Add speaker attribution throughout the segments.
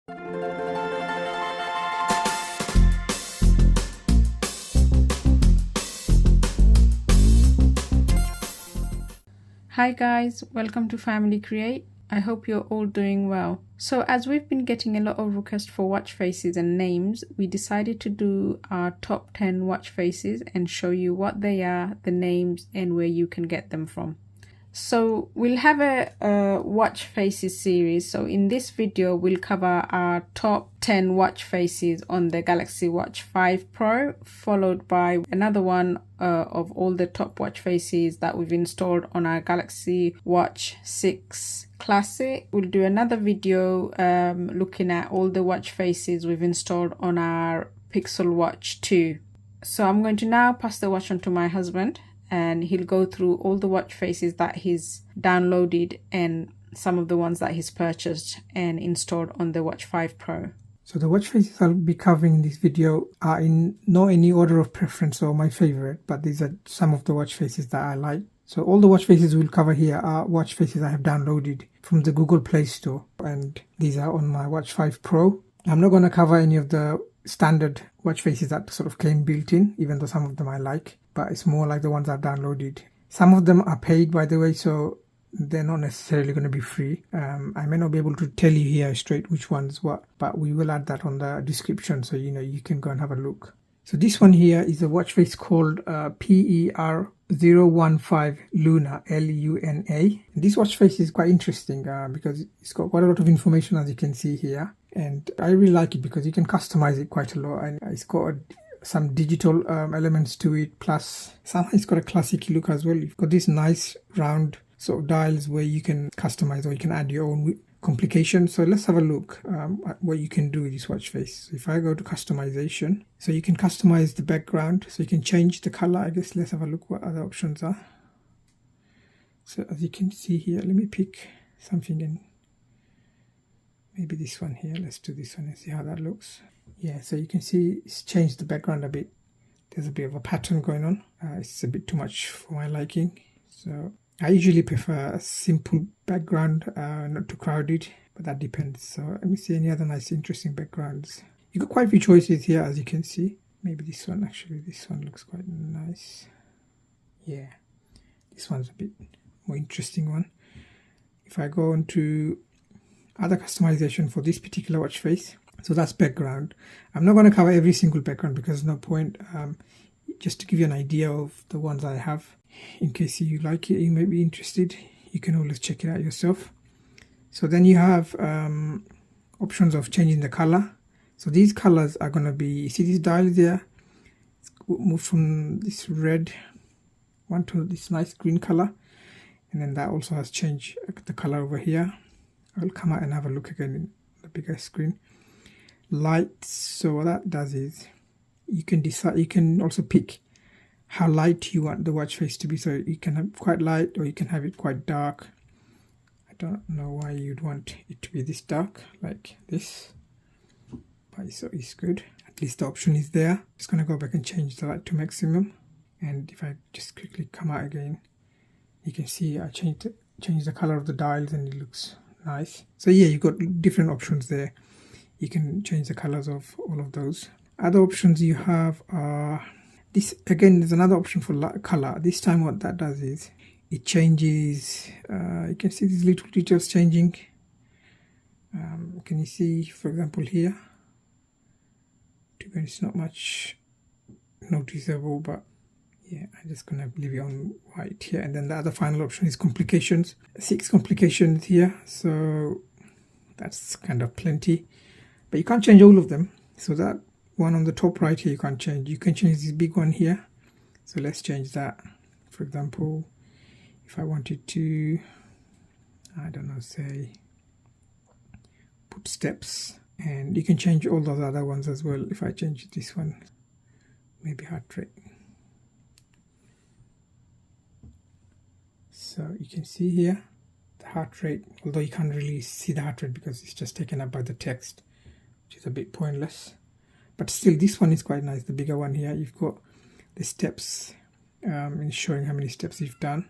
Speaker 1: Hi guys, welcome to Family Create. I hope you're all doing well. So as we've been getting a lot of requests for watch faces and names, we decided to do our top 10 watch faces and show you what they are, the names, and where you can get them from. So we'll have a watch faces series. So in this video, we'll cover our top 10 watch faces on the Galaxy Watch 5 Pro, followed by another one of all the top watch faces that we've installed on our Galaxy Watch 6 Classic. We'll do another video looking at all the watch faces we've installed on our Pixel Watch 2. So I'm going to now pass the watch on to my husband, and he'll go through all the watch faces that he's downloaded and some of the ones that he's purchased and installed on the Watch 5 Pro.
Speaker 2: So the watch faces I'll be covering in this video are in not any order of preference or my favorite, but these are some of the watch faces that I like. So all the watch faces we'll cover here are watch faces I have downloaded from the Google Play Store, and these are on my Watch 5 Pro. I'm not going to cover any of the standard watch faces that sort of came built in, even though some of them I like, but it's more like the ones I've downloaded. Some of them are paid, by the way, so they're not necessarily going to be free. I may not be able to tell you here straight which one's what, but we will add that on the description so you know you can go and have a look. So this one here is a watch face called PER015 Luna, Luna. This watch face is quite interesting because it's got quite a lot of information, as you can see here, and I really like it because you can customize it quite a lot, and it's got some digital elements to it, plus somehow it's got a classic look as well. You've got these nice round sort of dials where you can customize or you can add your own complications. So let's have a look at what you can do with this watch face. So if I go to customization, so you can customize the background, so you can change the color. I guess let's have a look what other options are. So as you can see here, let me pick something in, maybe this one here. Let's do this one and see how that looks. Yeah, so you can see it's changed the background a bit. There's a bit of a pattern going on. It's a bit too much for my liking, so I usually prefer a simple background, not too crowded, but that depends. So let me see any other nice interesting backgrounds. You got quite a few choices here, as you can see. Maybe this one, actually this one looks quite nice. Yeah, this one's a bit more interesting one. If I go on to other customization for this particular watch face, so that's background. I'm not going to cover every single background because there's no point. Just to give you an idea of the ones I have, in case you like it, you may be interested, you can always check it out yourself. So then you have options of changing the color. So these colors are going to be, you see these dials there, move from this red one to this nice green color, and then that also has changed the color over here. I'll come out and have a look again in the bigger screen. Lights, so what that does is you can decide, you can also pick how light you want the watch face to be. So you can have quite light or you can have it quite dark. I don't know why you'd want it to be this dark like this, but it's good. At least the option is there. Just going to go back and change the light to maximum, and if I just quickly come out again, you can see I changed the color of the dials and it looks nice. So yeah, you've got different options there. You can change the colors of all of those. Other options you have are this. Again, there's another option for color. This time what that does is it changes, you can see these little details changing. Can you see, for example, here? To be honest, not much noticeable, but yeah, I'm just gonna leave it on white here. And then the other final option is complications. 6 complications here, so that's kind of plenty. But you can't change all of them. So that one on the top right here you can't change. You can change this big one here. So let's change that. For example, if I wanted to, I don't know, say put steps, and you can change all those other ones as well. If I change this one, maybe heart rate. So you can see here the heart rate, although you can't really see the heart rate because it's just taken up by the text, which is a bit pointless. But still, this one is quite nice. The bigger one here, you've got the steps, showing how many steps you've done.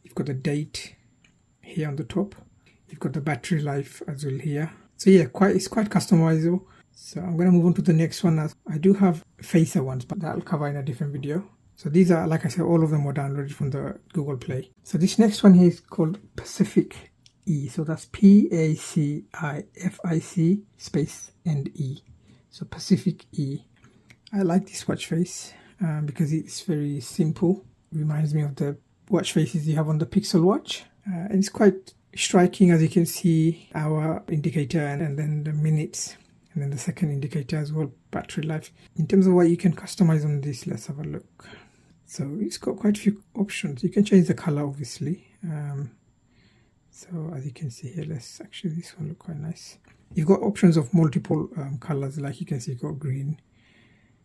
Speaker 2: You've got the date here on the top. You've got the battery life as well here. So yeah, it's quite customizable. So I'm going to move on to the next one. As I do have facer ones, but that'll cover in a different video. So these are, like I said, all of them were downloaded from the Google Play. So this next one here is called Pacific E. So that's PACIFIC space and E. So Pacific E. I like this watch face because it's very simple. Reminds me of the watch faces you have on the Pixel watch. And it's quite striking, as you can see, hour indicator and then the minutes. And then the second indicator as well, battery life. In terms of what you can customize on this, let's have a look. So it's got quite a few options. You can change the color, obviously. So as you can see here, let's actually, this one look quite nice. You've got options of multiple colors, like you can see, you've got green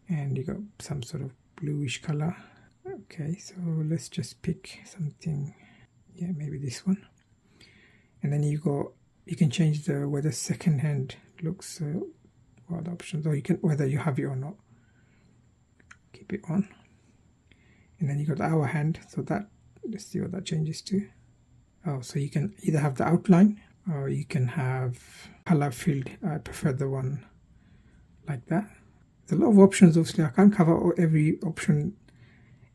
Speaker 2: and you got some sort of bluish color. Okay, so let's just pick something. Yeah, maybe this one. And then you can change the whether second hand looks. What options, or you can whether you have it or not. Keep it on. And then you got the hour hand, so that, let's see what that changes to. Oh, so you can either have the outline or you can have color filled. I prefer the one like that. There's a lot of options. Obviously I can't cover every option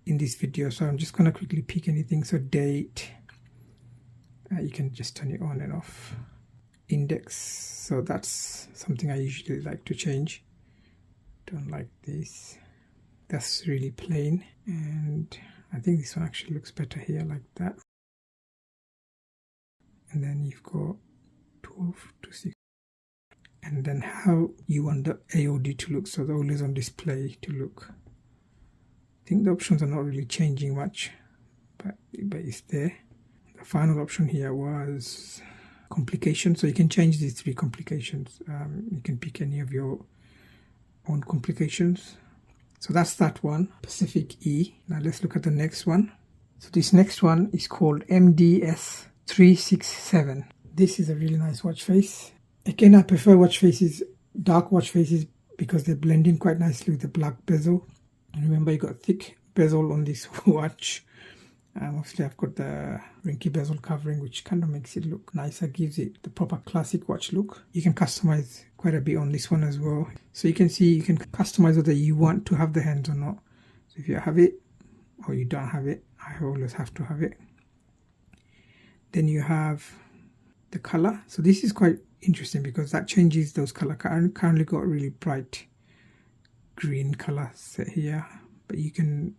Speaker 2: in this video, so I'm just going to quickly pick anything. So date, you can just turn it on and off. Index, so that's something I usually like to change. Don't like this. That's really plain, and I think this one actually looks better here, like that. And then you've got 12 to 6, and then how you want the AOD to look, so the always on display to look. I think the options are not really changing much, but it's there. The final option here was complications, so you can change these 3 complications. You can pick any of your own complications. So that's that one, Pacific E. Now let's look at the next one. So this next one is called MDS 367. This is a really nice watch face. Again, I prefer watch faces, dark watch faces, because they blend in quite nicely with the black bezel. And remember, you got thick bezel on this watch. Obviously I've got the Ringke bezel covering, which kind of makes it look nicer, gives it the proper classic watch look. You can customize quite a bit on this one as well. So you can see you can customize whether you want to have the hands or not. So if you have it or you don't have it, I always have to have it. Then you have the color. So this is quite interesting because that changes those color. I currently got really bright green color set here, but you can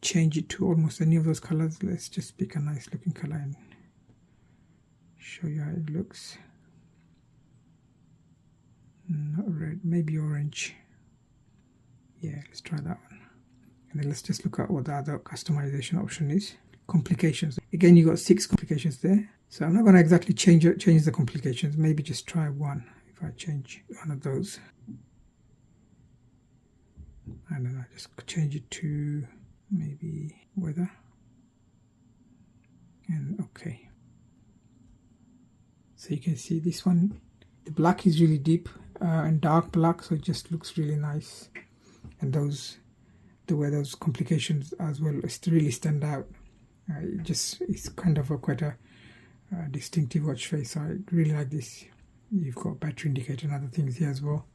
Speaker 2: change it to almost any of those colors. Let's just pick a nice looking color and show you how it looks. Not red, maybe orange. Yeah, let's try that one. And then let's just look at what the other customization option is. Complications. Again, you got 6 complications there. So I'm not going to exactly change the complications. Maybe just try one. If I change one of those, I don't know, just change it to maybe weather, and okay. So you can see this one, the black is really deep and dark black, so it just looks really nice. And the way those complications as well really stand out. It's kind of quite a distinctive watch face. So I really like this. You've got battery indicator and other things here as well.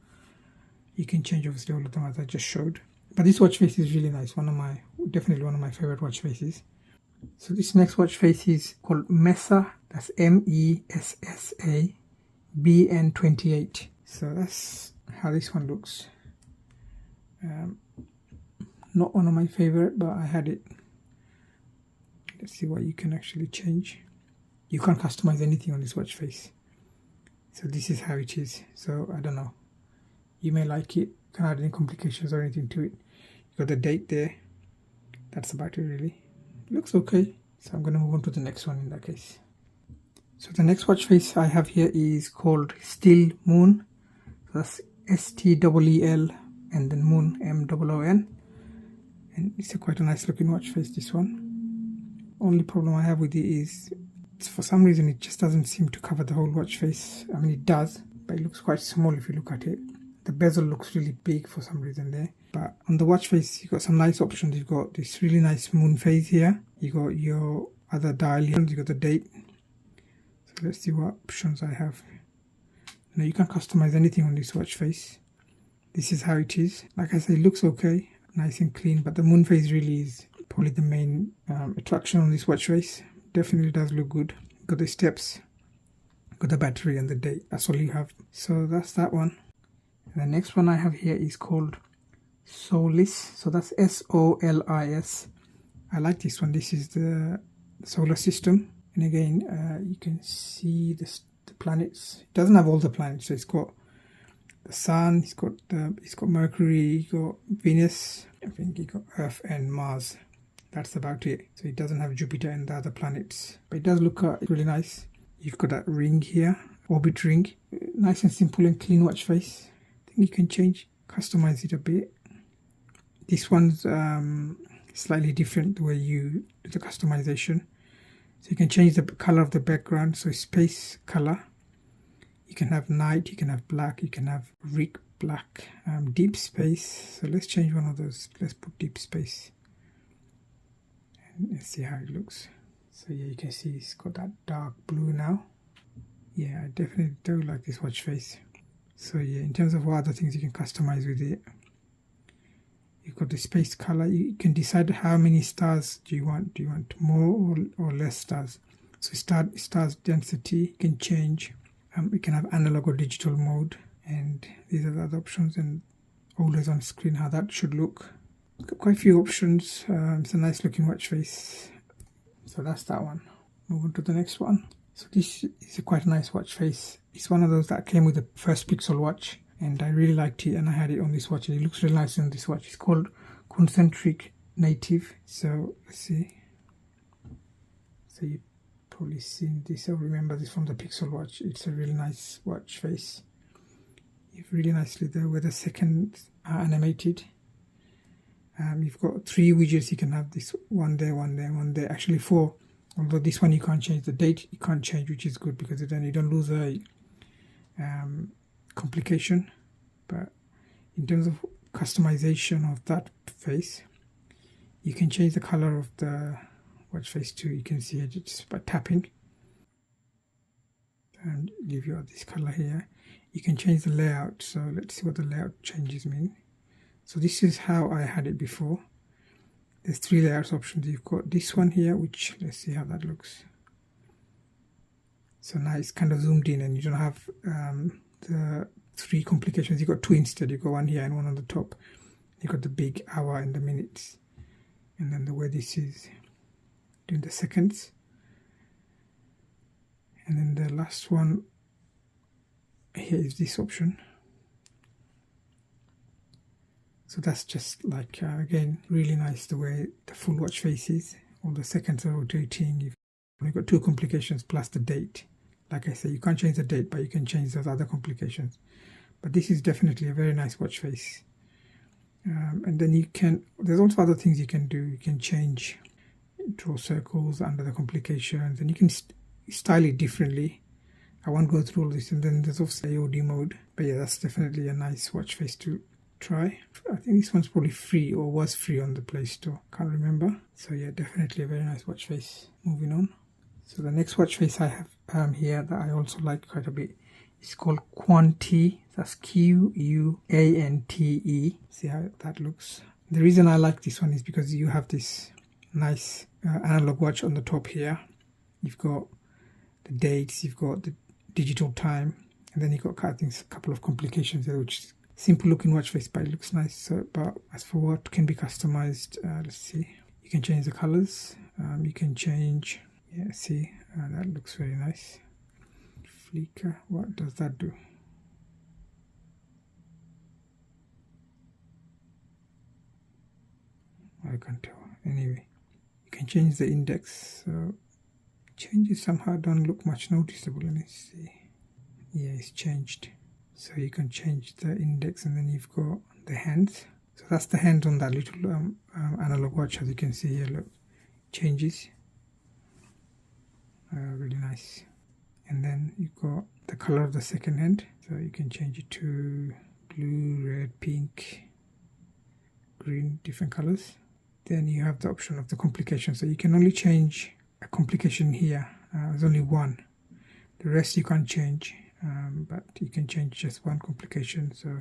Speaker 2: You can change obviously all of them as I just showed. But this watch face is really nice. Definitely one of my favorite watch faces. So this next watch face is called MESSA. That's MESSA BN28. So that's how this one looks. Not one of my favorite, but I had it. Let's see what you can actually change. You can't customize anything on this watch face. So this is how it is. So I don't know. You may like it. Can't add any complications or anything to it. You got the date there. That's about it really. Looks okay. So I'm going to move on to the next one in that case. So the next watch face I have here is called Steel Moon. So that's STEEL and then Moon MOON. And it's quite a nice looking watch face, this one. Only problem I have with it is for some reason it just doesn't seem to cover the whole watch face. I mean, it does, but it looks quite small if you look at it. The bezel looks really big for some reason there. But on the watch face, you've got some nice options. You've got this really nice moon phase here. You got your other dial here. You got the date. So let's see what options I have. Now you can customize anything on this watch face. This is how it is. Like I said, it looks okay, nice and clean, but the moon phase really is probably the main attraction on this watch face. Definitely does look good. Got the steps, got the battery and the date. That's all you have. So that's that one. And the next one I have here is called SOLIS. So that's SOLIS. I like this one. This is the solar system. And again, you can see the planets. It doesn't have all the planets. So it's got the sun, it's got Mercury, it's got Venus, I think you got Earth and Mars. That's about it. So it doesn't have Jupiter and the other planets, but it does look really nice. You've got that ring here, orbit ring, nice and simple and clean watch face. I think you can customize it a bit. This one's slightly different the way you do the customization. So you can change the color of the background, so space color. You can have night, you can have black, you can have Rick black, deep space. So let's change one of those. Let's put deep space. And let's see how it looks. So yeah, you can see it's got that dark blue now. Yeah, I definitely do like this watch face. So yeah, in terms of what other things you can customize with it, you've got the space color. You can decide how many stars do you want. Do you want more or less stars? So stars density you can change. We can have analog or digital mode, and these are the other options, and always on screen how that should look. Got quite a few options. It's a nice looking watch face. So that's that one. Move on to the next one. So this is a quite nice watch face. It's one of those that came with the first Pixel watch, and I really liked it, and I had it on this watch, and it looks really nice on this watch. It's called Concentric Native. So let's see. So you probably seen this or remember this from the Pixel watch. It's a really nice watch face. You've really nicely there with the seconds are animated. You've got 3 widgets. You can have this one there, one there, one there. Actually 4. Although this one you can't change the date. You can't change, which is good because then you don't lose a complication. But in terms of customization of that face, you can change the color of the watch face too. You can see it just by tapping and give you this color here. You can change the layout. So let's see what the layout changes mean. So this is how I had it before. There's 3 layouts options. You've got this one here, which let's see how that looks. So now it's kind of zoomed in, and you don't have the 3 complications. You've got 2 instead. You've got one here and one on the top. You've got the big hour and the minutes, and then the way this is doing the seconds. And then the last one here is this option. So that's just like, again, really nice the way the full watch face is. All the seconds are rotating. You've got 2 complications plus the date. Like I say, you can't change the date, but you can change those other complications. But this is definitely a very nice watch face. And then there's also other things you can do. You can draw circles under the complications, and you can style it differently. I won't go through all this. And then there's also AOD mode. But yeah, that's definitely a nice watch face to try. I think this one's probably free or was free on the Play Store. Can't remember. So yeah, definitely a very nice watch face. Moving on. So the next watch face I have here that I also like quite a bit is called Quante. That's Quante. See how that looks. The reason I like this one is because you have this nice analog watch on the top here. You've got the dates, you've got the digital time, and then you've got, I think, a couple of complications there, which is simple looking watch face, but it looks nice. So, but as for what can be customized, let's see. You can change the colors. You can change. Yeah, see, that looks very nice. Flicker. What does that do? I can't tell. Anyway, you can change the index. So changes somehow don't look much noticeable. Let me see. Yeah, it's changed. So you can change the index, and then you've got the hands. So that's the hands on that little analog watch, as you can see here. Look, changes. Really nice. And then you've got the color of the second hand. So you can change it to blue, red, pink, green, different colors. Then you have the option of the complication. So you can only change a complication here. There's only one. The rest you can't change. but you can change just one complication. So,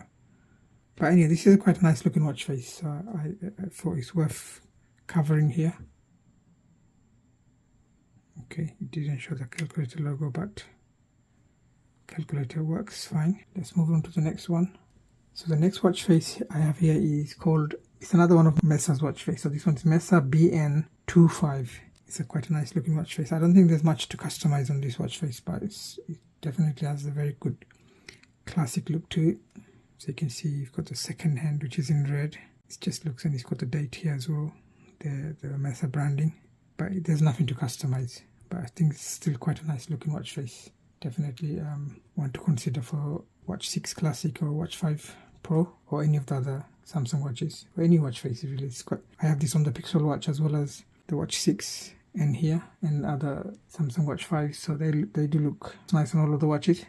Speaker 2: but anyway, this is quite a nice looking watch face, so I thought it's worth covering here. Okay, it didn't show the calculator logo, but calculator works fine. Let's move on to the next one. So the next watch face I have here is called, it's another one of MESSA's watch face. So this one is MESSA BN25. It's quite a nice looking watch face. I don't think there's much to customize on this watch face, but it definitely has a very good classic look to it. So you can see you've got the second hand, which is in red. It just looks, and it's got the date here as well, the MESSA branding, but there's nothing to customize. But I think it's still quite a nice looking watch face. Definitely one to consider for Watch 6 Classic or Watch 5 Pro or any of the other Samsung watches, or any watch face really. It's quite, I have this on the Pixel Watch as well as the Watch 6 and here, and other Samsung Watch 5, so they do look nice on all of the watches.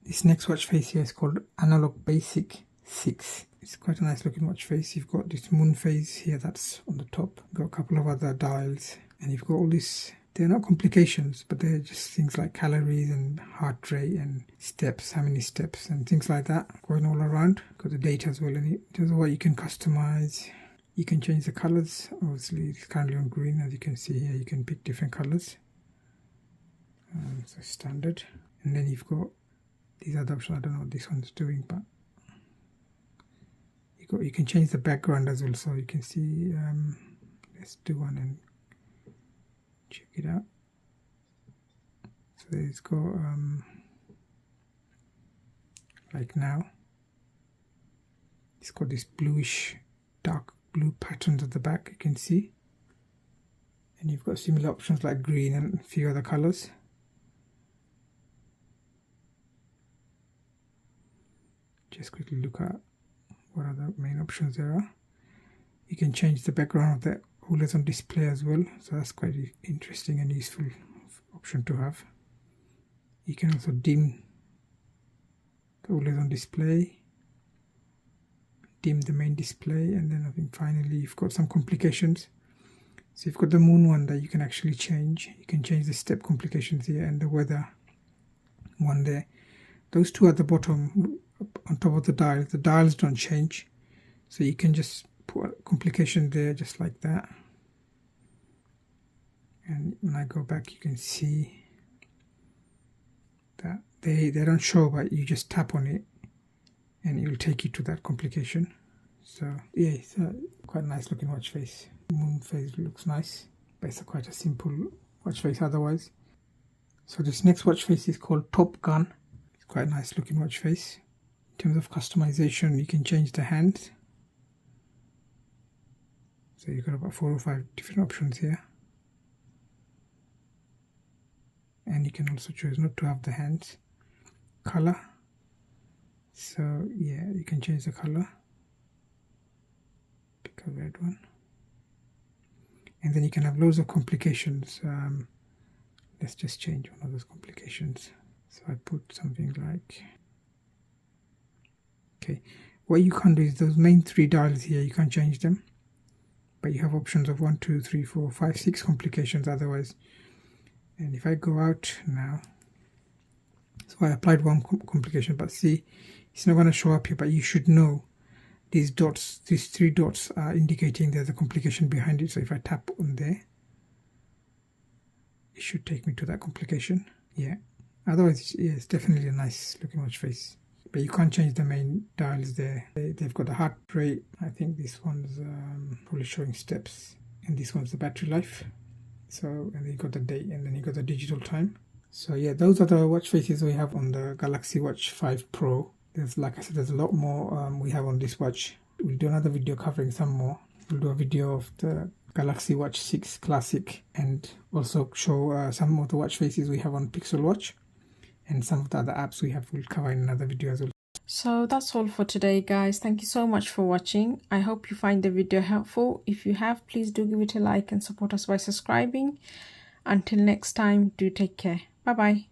Speaker 2: This next watch face here is called Analog Basic 6. It's quite a nice looking watch face. You've got this moon phase here that's on the top. You've got a couple of other dials, and you've got all this, they're not complications, but they're just things like calories and heart rate and steps, how many steps and things like that going all around. Got the data as well in it. There's what you can customize. You can change the colors. Obviously it's currently on green, as you can see here. You can pick different colors. So standard. And then you've got these other options. I don't know what this one's doing, but you can change the background as well. So you can see, let's do one and check it out. So it's got like now it's got this bluish, dark blue patterns at the back, you can see, and you've got similar options like green and a few other colors. Just quickly look at what are the main options there are. You can change the background of the always on display as well, so that's quite interesting and useful option to have. You can also dim the always on display, dim the main display, and then I think finally you've got some complications. So you've got the moon one that you can actually change. You can change the step complications here and the weather one there. Those two at the bottom on top of the dials don't change, so you can just put a complication there just like that, and when I go back you can see that they don't show, but you just tap on it and it will take you to that complication. So yeah, it's quite a nice looking watch face. Moon face looks nice, but it's quite a simple watch face otherwise. So this next watch face is called Top Gun. It's quite a nice looking watch face. In terms of customization, you can change the hands. So you've got about 4 or 5 different options here. And you can also choose not to have the hands. Color. So yeah, you can change the color. Pick a red one. And then you can have loads of complications. Let's just change one of those complications. So I put something like... Okay, what you can't do is those main 3 dials here, you can't change them. But you have options of 1, 2, 3, 4, 5, 6 complications otherwise. And if I go out now, so I applied one complication, but see, it's not going to show up here, but you should know these dots, these 3 dots are indicating there's a complication behind it. So if I tap on there, it should take me to that complication. Yeah, otherwise, yeah, it's definitely a nice looking watch face. But you can't change the main dials there. They've got the heart rate. I think this one's probably showing steps, and this one's the battery life. So, and then you got the date, and then you got the digital time. So yeah, those are the watch faces we have on the Galaxy Watch 5 Pro. There's, like I said, there's a lot more we have on this watch. We'll do another video covering some more. We'll do a video of the Galaxy Watch 6 Classic, and also show some of the watch faces we have on Pixel Watch. And some of the other apps we have, we'll cover in another video as well.
Speaker 1: So that's all for today, guys. Thank you so much for watching. I hope you find the video helpful. If you have, please do give it a like and support us by subscribing. Until next time, do take care. Bye bye.